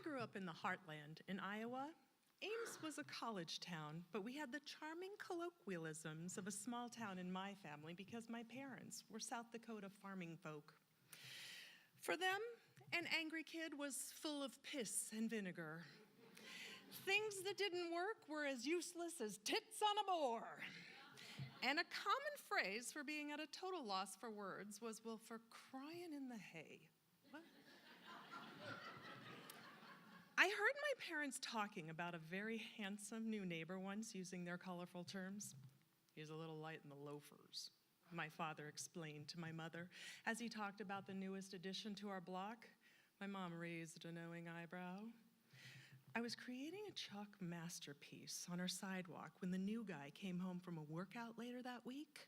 I grew up in the heartland in Iowa. Ames was a college town, but we had the charming colloquialisms of a small town in my family because my parents were South Dakota farming folk. For them, an angry kid was full of piss and vinegar. Things that didn't work were as useless as tits on a boar. And a common phrase for being at a total loss for words was, well, for crying in the hay. What? I heard my parents talking about a very handsome new neighbor once using their colorful terms. He's a little light in the loafers, my father explained to my mother as he talked about the newest addition to our block. My mom raised a knowing eyebrow. I was creating a chalk masterpiece on our sidewalk when the new guy came home from a workout later that week.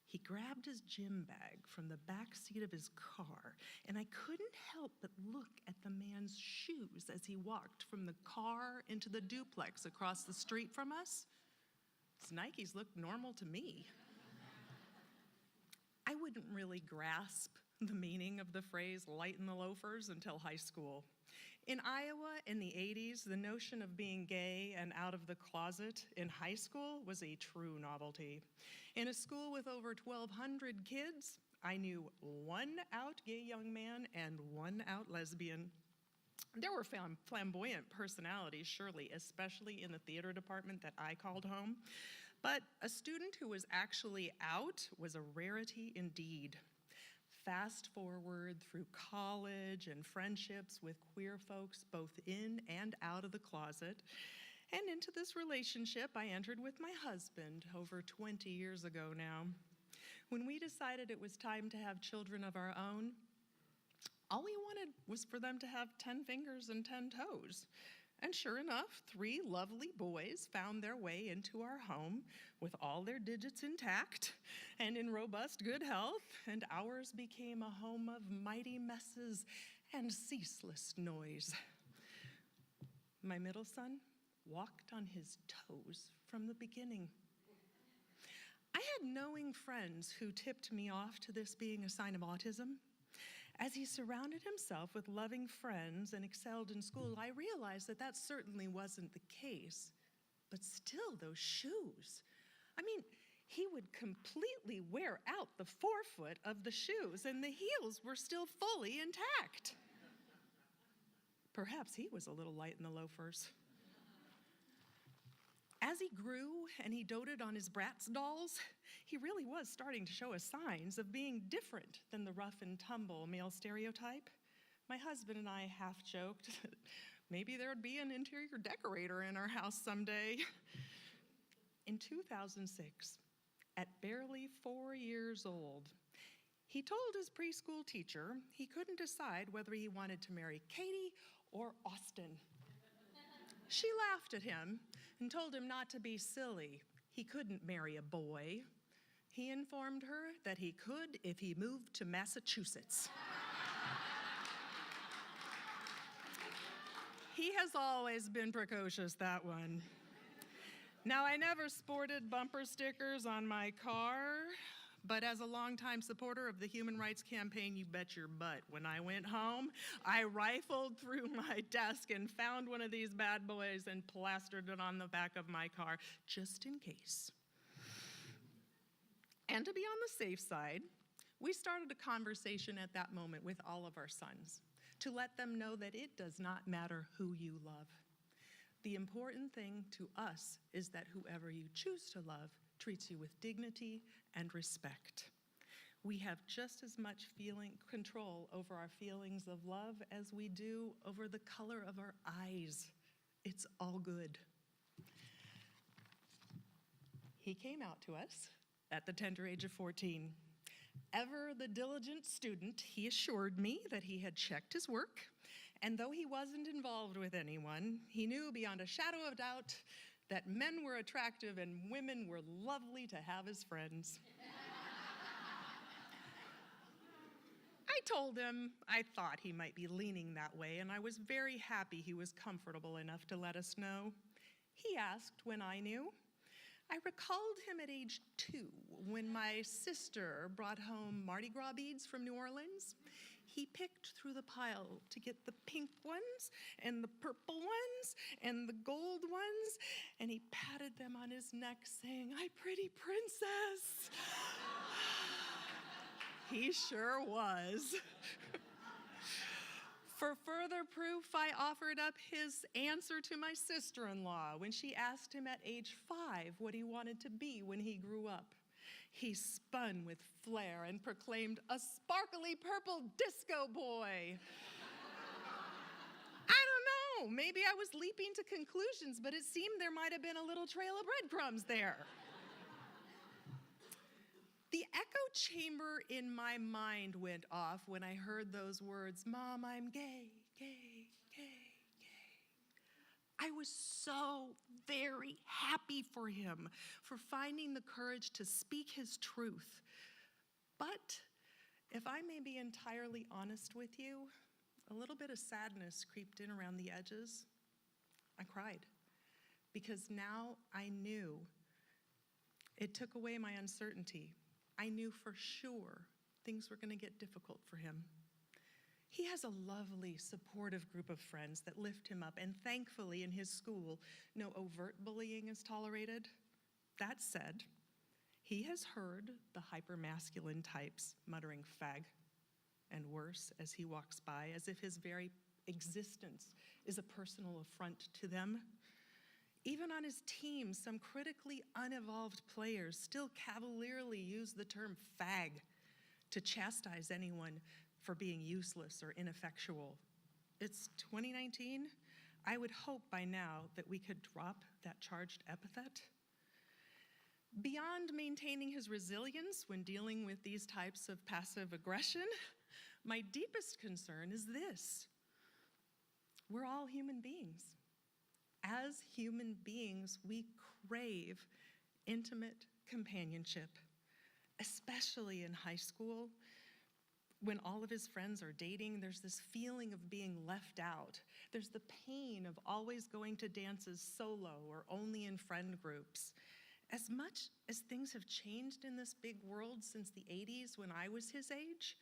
He grabbed his gym bag from the back seat of his car, and I couldn't help but look at the man's shoes as he walked from the car into the duplex across the street from us. His Nikes looked normal to me. I wouldn't really grasp the meaning of the phrase light in the loafers until high school. In Iowa in the 80s, the notion of being gay and out of the closet in high school was a true novelty. In a school with over 1,200 kids, I knew one out gay young man and one out lesbian. There were flamboyant personalities, surely, especially in the theater department that I called home. But a student who was actually out was a rarity indeed. Fast forward through college and friendships with queer folks both in and out of the closet, and into this relationship I entered with my husband over 20 years ago now. When we decided it was time to have children of our own, all we wanted was for them to have 10 fingers and 10 toes. And sure enough, 3 lovely boys found their way into our home with all their digits intact and in robust good health, and ours became a home of mighty messes and ceaseless noise. My middle son walked on his toes from the beginning. I had knowing friends who tipped me off to this being a sign of autism. As he surrounded himself with loving friends and excelled in school, I realized that that certainly wasn't the case. But still, those shoes. I mean, he would completely wear out the forefoot of the shoes, and the heels were still fully intact. Perhaps he was a little light in the loafers. As he grew and he doted on his Bratz dolls, he really was starting to show us signs of being different than the rough and tumble male stereotype. My husband and I half joked that maybe there would be an interior decorator in our house someday. In 2006, at barely 4 years old, he told his preschool teacher he couldn't decide whether he wanted to marry Katie or Austin. She laughed at him and told him not to be silly. He couldn't marry a boy. He informed her that he could if he moved to Massachusetts. He has always been precocious, that one. Now, I never sported bumper stickers on my car, but as a longtime supporter of the Human Rights Campaign, you bet your butt, when I went home, I rifled through my desk and found one of these bad boys and plastered it on the back of my car, just in case. And to be on the safe side, we started a conversation at that moment with all of our sons to let them know that it does not matter who you love. The important thing to us is that whoever you choose to love treats you with dignity and respect. We have just as much control over our feelings of love as we do over the color of our eyes. It's all good. He came out to us at the tender age of 14. Ever the diligent student, he assured me that he had checked his work, and though he wasn't involved with anyone, he knew beyond a shadow of doubt that men were attractive and women were lovely to have as friends. I told him I thought he might be leaning that way, and I was very happy he was comfortable enough to let us know. He asked when I knew. I recalled him at age 2 when my sister brought home Mardi Gras beads from New Orleans. he picked through the pile to get the pink ones and the purple ones and the gold ones, and he patted them on his neck saying, "My pretty princess." He sure was. For further proof, I offered up his answer to my sister-in-law when she asked him at age 5 what he wanted to be when he grew up. He spun with flair and proclaimed, "A sparkly purple disco boy." I don't know, maybe I was leaping to conclusions, but it seemed there might have been a little trail of breadcrumbs there. The echo chamber in my mind went off when I heard those words, "Mom, I'm gay, gay, gay, gay." I was so very happy for him for finding the courage to speak his truth. But if I may be entirely honest with you, a little bit of sadness creeped in around the edges. I cried because now I knew. It took away my uncertainty. I knew for sure things were going to get difficult for him. He has a lovely, supportive group of friends that lift him up, and thankfully in his school, no overt bullying is tolerated. That said, he has heard the hypermasculine types muttering "fag" and worse as he walks by, as if his very existence is a personal affront to them. Even on his team, some critically unevolved players still cavalierly use the term "fag" to chastise anyone for being useless or ineffectual. It's 2019. I would hope by now that we could drop that charged epithet. Beyond maintaining his resilience when dealing with these types of passive aggression, my deepest concern is this: we're all human beings. As human beings, we crave intimate companionship, especially in high school. When all of his friends are dating, there's this feeling of being left out. There's the pain of always going to dances solo or only in friend groups. As much as things have changed in this big world since the 80s when I was his age,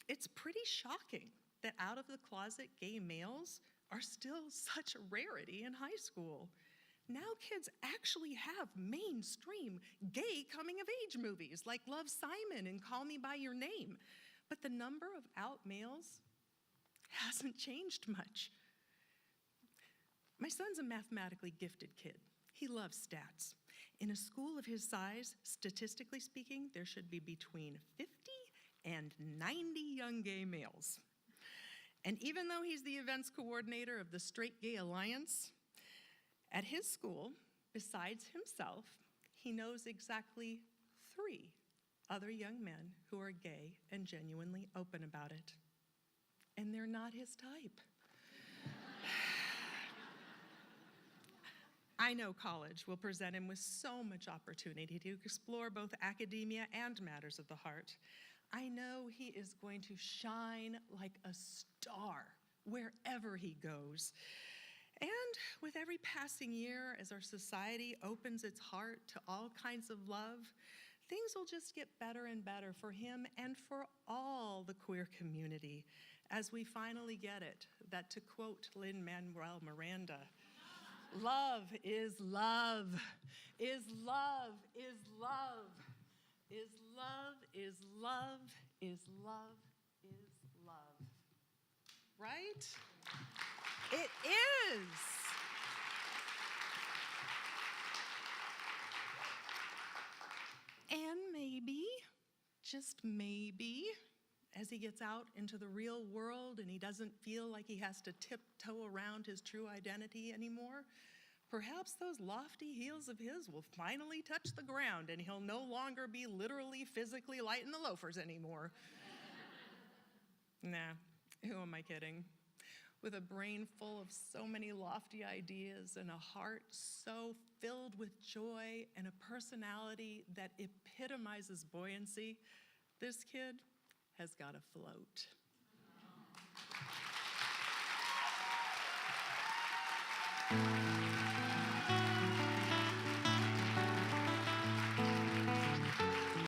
it's pretty shocking that out-of-the-closet gay males are still such a rarity in high school. Now kids actually have mainstream gay coming-of-age movies like Love, Simon and Call Me By Your Name, but the number of out males hasn't changed much. My son's a mathematically gifted kid. He loves stats. In a school of his size, statistically speaking, there should be between 50 and 90 young gay males. And even though he's the events coordinator of the Straight Gay Alliance, at his school, besides himself, he knows exactly 3 other young men who are gay and genuinely open about it. And they're not his type. I know college will present him with so much opportunity to explore both academia and matters of the heart. I know he is going to shine like a star wherever he goes. And with every passing year, as our society opens its heart to all kinds of love, things will just get better and better for him and for all the queer community as we finally get it, that, to quote Lin-Manuel Miranda, "Love is love, is love, is love, is love, is love, is love, is love." Right? It is. And maybe, just maybe, as he gets out into the real world and he doesn't feel like he has to tiptoe around his true identity anymore, perhaps those lofty heels of his will finally touch the ground and he'll no longer be literally, physically lighting the loafers anymore. Nah, who am I kidding? With a brain full of so many lofty ideas and a heart so filled with joy and a personality that epitomizes buoyancy, this kid has got a float.